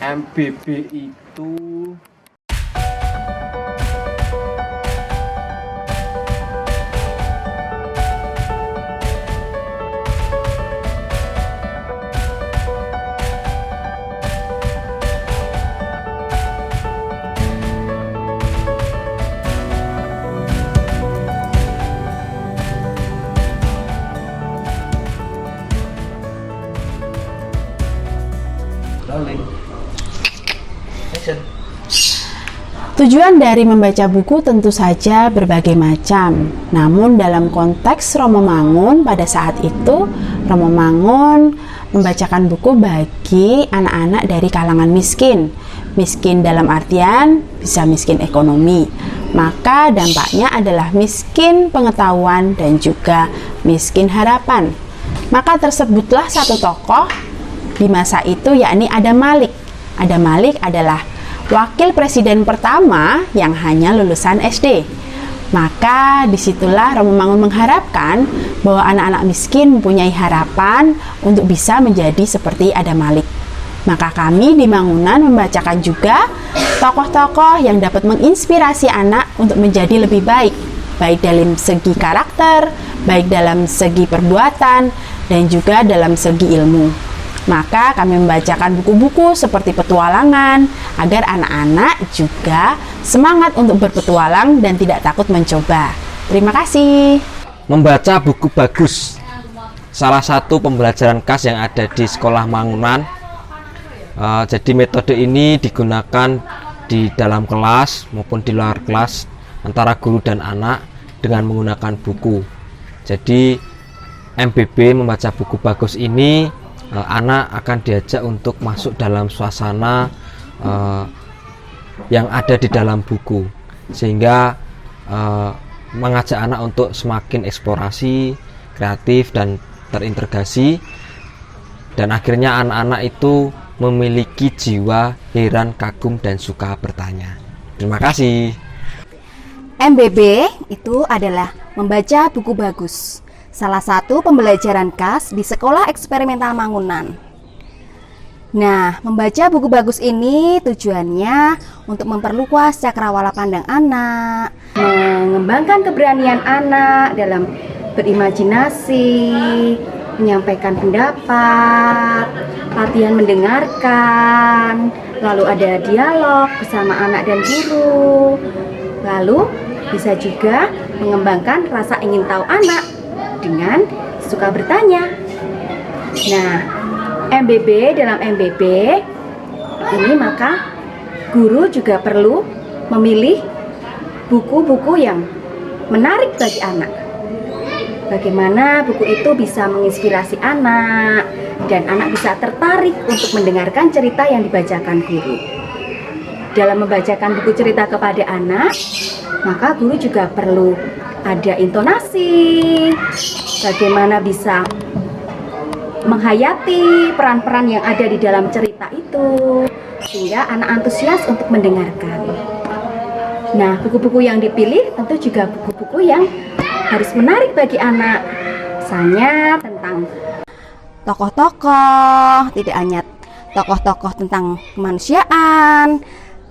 MBB itu Tujuan dari membaca buku tentu saja berbagai macam. Namun dalam konteks Romo Mangun pada saat itu, Romo Mangun membacakan buku bagi anak-anak dari kalangan miskin. Miskin dalam artian bisa miskin ekonomi. Maka dampaknya adalah miskin pengetahuan dan juga miskin harapan. Maka tersebutlah satu tokoh di masa itu, yakni Adam Malik. Adam Malik adalah wakil presiden pertama yang hanya lulusan SD. Maka disitulah Romo Mangun mengharapkan bahwa anak-anak miskin mempunyai harapan untuk bisa menjadi seperti Adam Malik. Maka kami di Mangunan membacakan juga tokoh-tokoh yang dapat menginspirasi anak untuk menjadi lebih baik, baik dalam segi karakter, baik dalam segi perbuatan, dan juga dalam segi ilmu. Maka kami membacakan buku-buku seperti petualangan agar anak-anak juga semangat untuk berpetualang dan tidak takut mencoba. Terima kasih. Membaca buku bagus salah satu pembelajaran khas yang ada di sekolah Mangunan. Jadi metode ini digunakan di dalam kelas maupun di luar kelas antara guru dan anak dengan menggunakan buku. Jadi MBB membaca buku bagus ini, anak akan diajak untuk masuk dalam suasana yang ada di dalam buku, sehingga mengajak anak untuk semakin eksplorasi, kreatif, dan terintegrasi, dan akhirnya anak-anak itu memiliki jiwa heran, kagum, dan suka bertanya. Terima kasih. MBB itu adalah membaca buku bagus, salah satu pembelajaran khas di Sekolah Eksperimental Mangunan. Nah, membaca buku bagus ini tujuannya untuk memperluas cakrawala pandang anak, mengembangkan keberanian anak dalam berimajinasi, menyampaikan pendapat, latihan mendengarkan, lalu ada dialog bersama anak dan guru, lalu bisa juga mengembangkan rasa ingin tahu anak dengan suka bertanya. Nah, MBB dalam MBB ini maka guru juga perlu memilih buku-buku yang menarik bagi anak. Bagaimana buku itu bisa menginspirasi anak dan anak bisa tertarik untuk mendengarkan cerita yang dibacakan guru. Dalam membacakan buku cerita kepada anak, maka guru juga perlu ada intonasi, bagaimana bisa menghayati peran-peran yang ada di dalam cerita itu, sehingga anak antusias untuk mendengarkan. Nah, buku-buku yang dipilih tentu juga buku-buku yang harus menarik bagi anak. Misalnya tentang tokoh-tokoh, tidak hanya tokoh-tokoh tentang kemanusiaan,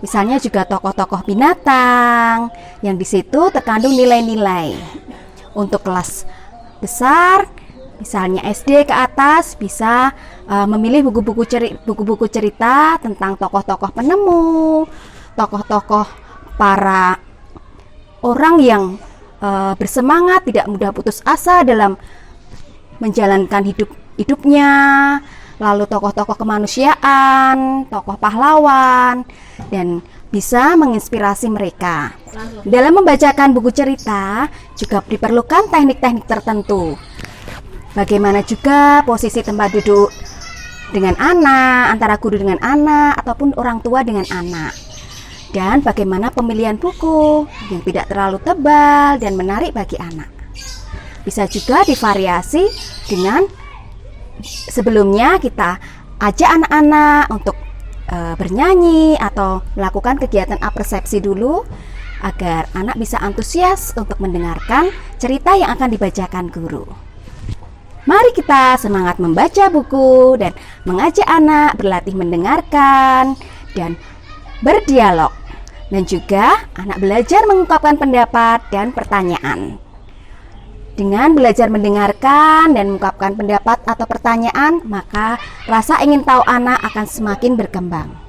misalnya juga tokoh-tokoh binatang yang di situ terkandung nilai-nilai. Untuk kelas besar, misalnya SD ke atas, bisa memilih buku-buku cerita tentang tokoh-tokoh penemu, tokoh-tokoh para orang yang bersemangat, tidak mudah putus asa dalam menjalankan hidupnya, lalu tokoh-tokoh kemanusiaan, tokoh pahlawan, dan bisa menginspirasi mereka. Dalam membacakan buku cerita juga diperlukan teknik-teknik tertentu. Bagaimana juga posisi tempat duduk dengan anak, antara guru dengan anak, ataupun orang tua dengan anak. Dan bagaimana pemilihan buku yang tidak terlalu tebal dan menarik bagi anak. Bisa juga divariasi dengan sebelumnya kita ajak anak-anak untuk bernyanyi atau melakukan kegiatan apersepsi dulu agar anak bisa antusias untuk mendengarkan cerita yang akan dibacakan guru. Mari kita semangat membaca buku dan mengajak anak berlatih mendengarkan dan berdialog. Dan juga anak belajar mengungkapkan pendapat dan pertanyaan. Dengan belajar mendengarkan dan mengungkapkan pendapat atau pertanyaan, maka rasa ingin tahu anak akan semakin berkembang.